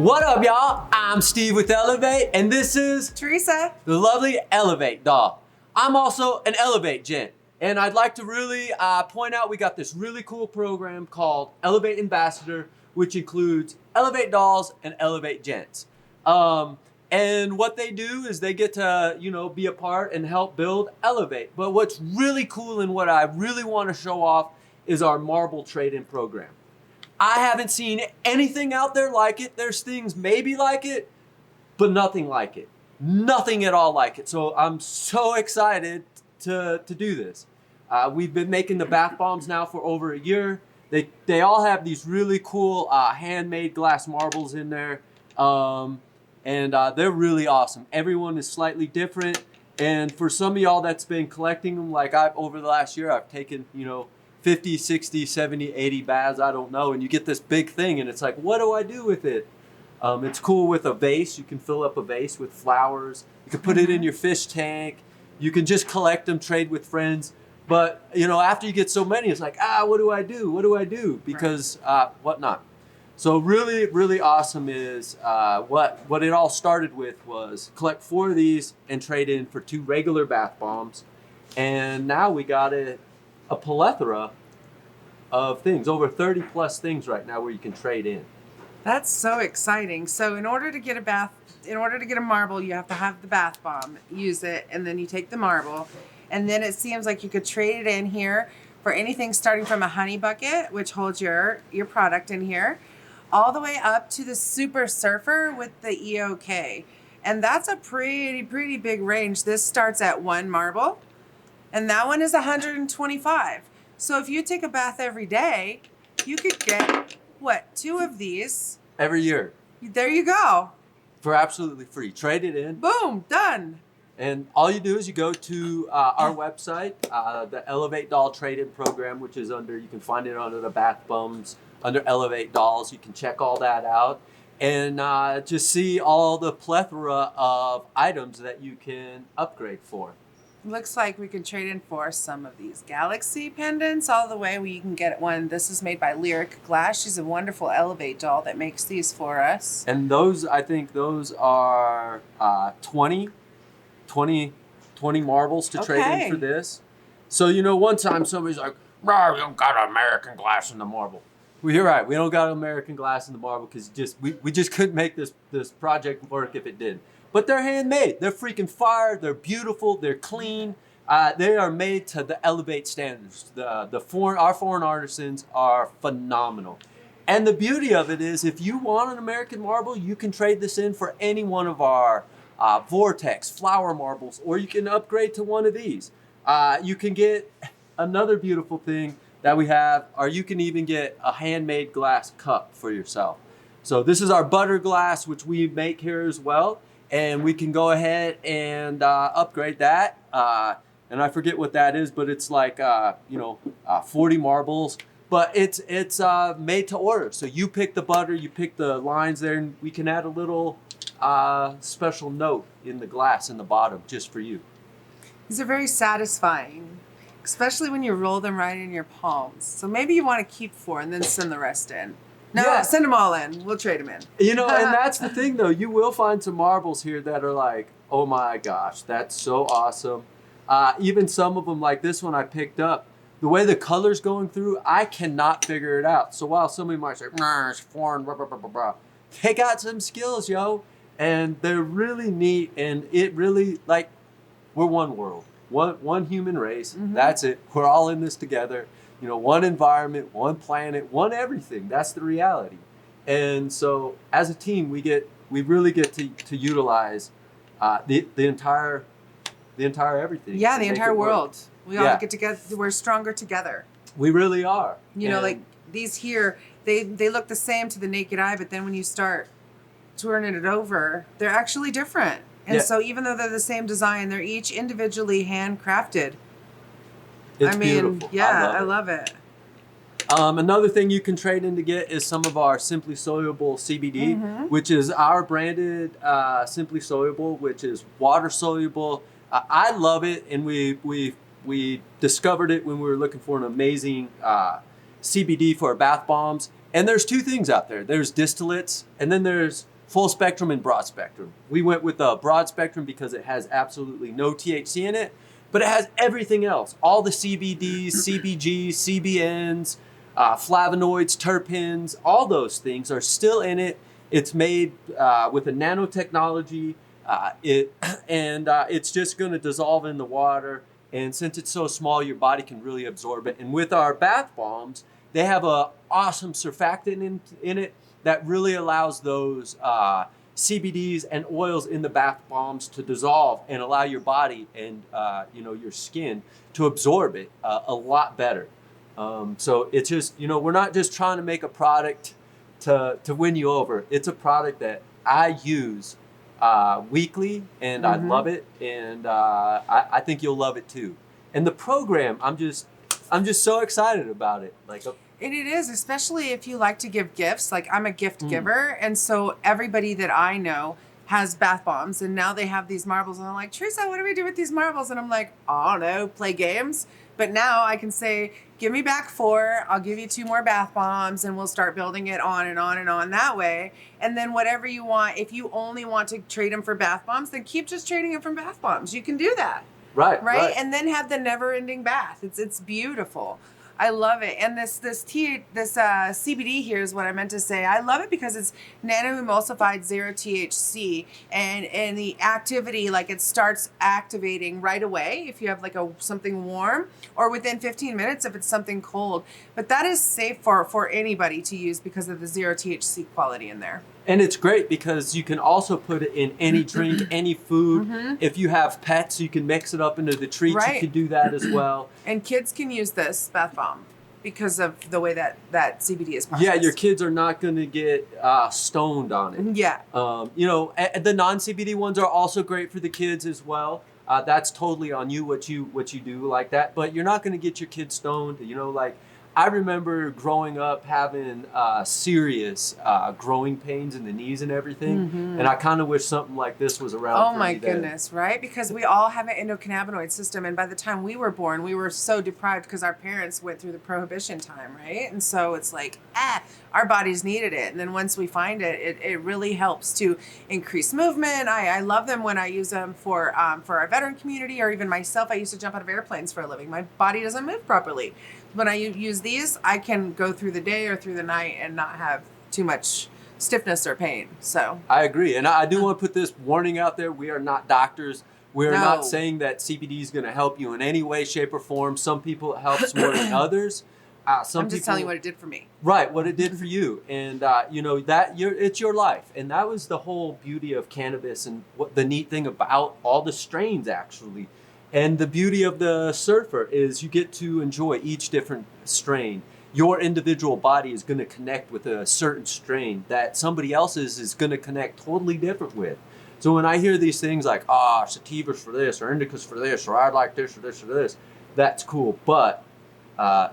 What up, y'all? I'm Steve with Elev8, and this is Teresa, the lovely Elev8 doll. I'm also an Elev8 gent, and I'd like to really point out we got this really cool program called Elev8 Ambassador, which includes Elev8 dolls and Elev8 gents. And what they do is they get to, be a part and help build Elev8. But what's really cool and what I really want to show off is our marble trade-in program. I haven't seen anything out there like it. There's things maybe like it, but nothing like it. Nothing at all like it. So I'm so excited to do this. We've been making the bath bombs now for over a year. They all have these really cool handmade glass marbles in there. And they're really awesome. Everyone is slightly different. And for some of y'all that's been collecting them, like over the last year, I've taken, 50, 60, 70, 80 baths, I don't know. And you get this big thing and it's like, what do I do with it? It's cool with a vase. You can fill up a vase with flowers. You can put it in your fish tank. You can just collect them, trade with friends. But, after you get so many, it's like, what do I do? What do I do? Because whatnot. So really, really awesome is what it all started with was collect 4 of these and trade in for 2 regular bath bombs. And now we got a plethora of things, over 30 plus things right now where you can trade in. that's so exciting. So in order to get a marble, you have to have the bath bomb, use it, and then you take the marble. And then it seems like you could trade it in here for anything starting from a honey bucket, which holds your product in here, all the way up to the Super Surfer with the EOK. And that's a pretty big range. This starts at 1 marble, and that one is 125. So if you take a bath every day, you could get, 2 of these? Every year. There you go. For absolutely free. Trade it in. Boom, done. And all you do is you go to our website, the Elev8 Doll Trade-In Program, which is you can find it under the bath bombs, under Elev8 Dolls. You can check all that out and just see all the plethora of items that you can upgrade for. Looks like we can trade in for some of these galaxy pendants all the way where you can get one. This is made by Lyric Glass. She's a wonderful Elev8 doll that makes these for us. And I think those are 20 marbles to trade in for this. So, one time somebody's like, "Bro, we don't got American glass in the marble." Well, you're right. We don't got American glass in the marble because we just couldn't make this project work if it did. But they're handmade. They're freaking fire. They're beautiful. They're clean. They are made to the Elev8 standards. Our foreign artisans are phenomenal. And the beauty of it is if you want an American marble, you can trade this in for any one of our Vortex flower marbles, or you can upgrade to one of these. You can get another beautiful thing that we have, or you can even get a handmade glass cup for yourself. So this is our butter glass, which we make here as well. And we can go ahead and upgrade that. And I forget what that is, but it's like, 40 marbles. But it's made to order. So you pick the butter, you pick the lines there, and we can add a little special note in the glass in the bottom just for you. These are very satisfying, especially when you roll them right in your palms. So maybe you want to keep 4 and then send the rest in. No, Yeah. Send them all in. We'll trade them in. And that's the thing, though. You will find some marbles here that are like, oh my gosh, that's so awesome. Even some of them, like this one I picked up, the way the color's going through, I cannot figure it out. So while somebody might say, it's foreign, blah, blah, blah, blah, blah, they got some skills, yo. And they're really neat. And it really, we're one world, one human race. Mm-hmm. That's it. We're all in this together. One environment, one planet, one everything. That's the reality. And so as a team, we really get to utilize the entire everything. Yeah, the entire world. We all get together. We're stronger together. We really are. Like these here, they look the same to the naked eye, but then when you start turning it over, they're actually different. And so even though they're the same design, they're each individually handcrafted. It's beautiful. Yeah, I love it. Another thing you can trade in to get is some of our Simply Soluble CBD, which is our branded Simply Soluble, which is water soluble. I love it, and we discovered it when we were looking for an amazing CBD for our bath bombs. And there's 2 things out there. There's distillates, and then there's full spectrum and broad spectrum. We went with the broad spectrum because it has absolutely no THC in it, but it has everything else. All the CBDs, CBGs, CBNs, flavonoids, terpenes, all those things are still in it. It's made with a nanotechnology. It's just going to dissolve in the water. And since it's so small, your body can really absorb it. And with our bath bombs, they have a awesome surfactant in it that really allows those CBDs and oils in the bath bombs to dissolve and allow your body and your skin to absorb it a lot better. So it's just, we're not just trying to make a product to win you over. It's a product that I use weekly, and I love it, and I think you'll love it too. And the program, I'm just so excited about it. And it is, especially if you like to give gifts. Like, I'm a gift giver, and so everybody that I know has bath bombs, and now they have these marbles, and I'm like, Teresa, what do we do with these marbles? And I'm like, I don't know, play games. But now I can say, give me back 4, I'll give you 2 more bath bombs, and we'll start building it on and on and on that way. And then whatever you want, if you only want to trade them for bath bombs, then keep just trading them for bath bombs. You can do that. Right? And then have the never-ending bath. It's beautiful. I love it. And this CBD here is what I meant to say. I love it because it's nano-emulsified 0 THC, and the activity, like, it starts activating right away if you have like something warm, or within 15 minutes if it's something cold. But that is safe for anybody to use because of the 0 THC quality in there. And it's great because you can also put it in any drink, any food. If you have pets, you can mix it up into the treats. Right. You can do that as well. And kids can use this bath bomb because of the way that CBD is processed. Yeah, your kids are not going to get stoned on it. Yeah. The non-CBD ones are also great for the kids as well. That's totally on you what you do like that. But you're not going to get your kids stoned. I remember growing up having serious growing pains in the knees and everything, and I kind of wish something like this was around. Oh my goodness, right? Because we all have an endocannabinoid system, and by the time we were born, we were so deprived because our parents went through the prohibition time, right? And so it's like, our bodies needed it, and then once we find it, it really helps to increase movement. I love them when I use them for our veteran community, or even myself. I used to jump out of airplanes for a living. My body doesn't move properly. When I use these, I can go through the day or through the night and not have too much stiffness or pain. So I agree. And I do want to put this warning out there. We are not doctors. We're not saying that CBD is going to help you in any way, shape, or form. Some people it helps more than others. I'm just telling you what it did for me. Right, what it did for you. And, it's your life. And that was the whole beauty of cannabis, and what the neat thing about all the strains, actually. And the beauty of the surfer is you get to enjoy each different strain. Your individual body is going to connect with a certain strain that somebody else's is going to connect totally different with. So when I hear these things like, sativas for this, or indicas for this, or I'd like this, or this, or this, that's cool. But I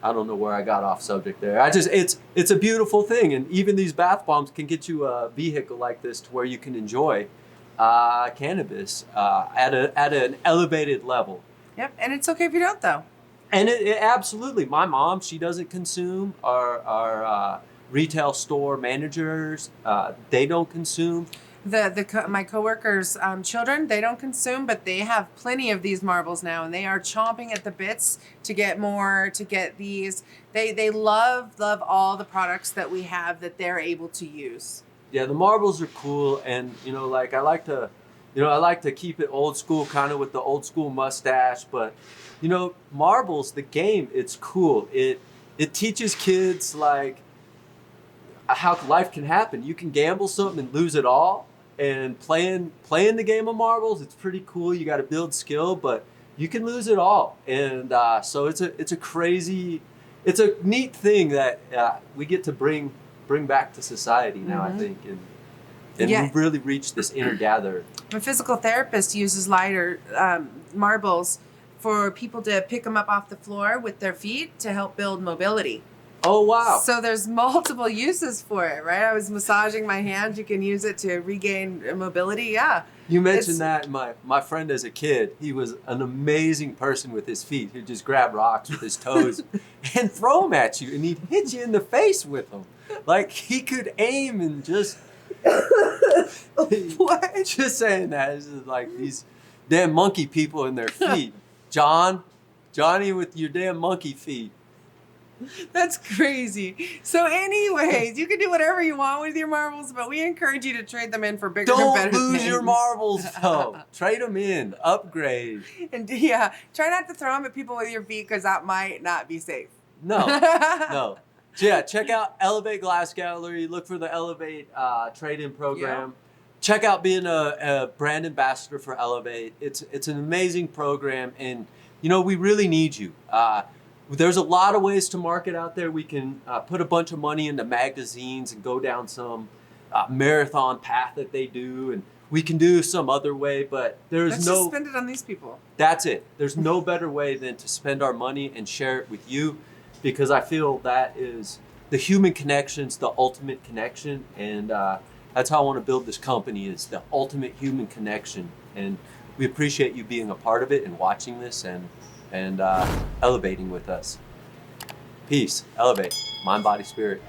don't know where I got off subject there. It's a beautiful thing. And even these bath bombs can get you a vehicle like this to where you can enjoy cannabis at an elevated level. Yep, and it's okay if you don't, though. And it absolutely. My mom, she doesn't consume. Our retail store managers, they don't consume. My coworkers' children, they don't consume, but they have plenty of these marbles now, and they are chomping at the bits to get more, to get these. They love all the products that we have that they're able to use. Yeah, the marbles are cool, and I like to keep it old school, kind of with the old school mustache. But marbles, the game, it's cool. It teaches kids how life can happen. You can gamble something and lose it all. And playing the game of marbles, it's pretty cool. You got to build skill, but you can lose it all. And so it's a neat thing that we get to bring back to society now, I think, and we've really reached this inner gatherer. My physical therapist uses lighter marbles for people to pick them up off the floor with their feet to help build mobility. Oh, wow. So there's multiple uses for it, right? I was massaging my hand. You can use it to regain mobility. Yeah. You mentioned that. My friend as a kid, he was an amazing person with his feet. He'd just grab rocks with his toes and throw them at you, and he'd hit you in the face with them. Like, he could aim and just What? Just saying that is like these damn monkey people in their feet. Johnny with your damn monkey feet. That's crazy. So anyways, you can do whatever you want with your marbles, but we encourage you to trade them in for bigger and Don't better lose things. your marbles though. Trade them in. Upgrade. And yeah, try not to throw them at people with your feet because that might not be safe. No. No. So yeah, check out Elev8 Glass Gallery. Look for the Elev8 trade-in program. Check out being a brand ambassador for Elev8. It's an amazing program, and you know we really need you. There's a lot of ways to market out there. We can put a bunch of money into magazines and go down some marathon path that they do, and we can do some other way, but Let's just spend it on these people. That's it. There's no better way than to spend our money and share it with you, because I feel that is the human connection's the ultimate connection, and that's how I want to build this company, is the ultimate human connection. And we appreciate you being a part of it and watching this and elevating with us. Peace. Elevate. Mind, body, spirit.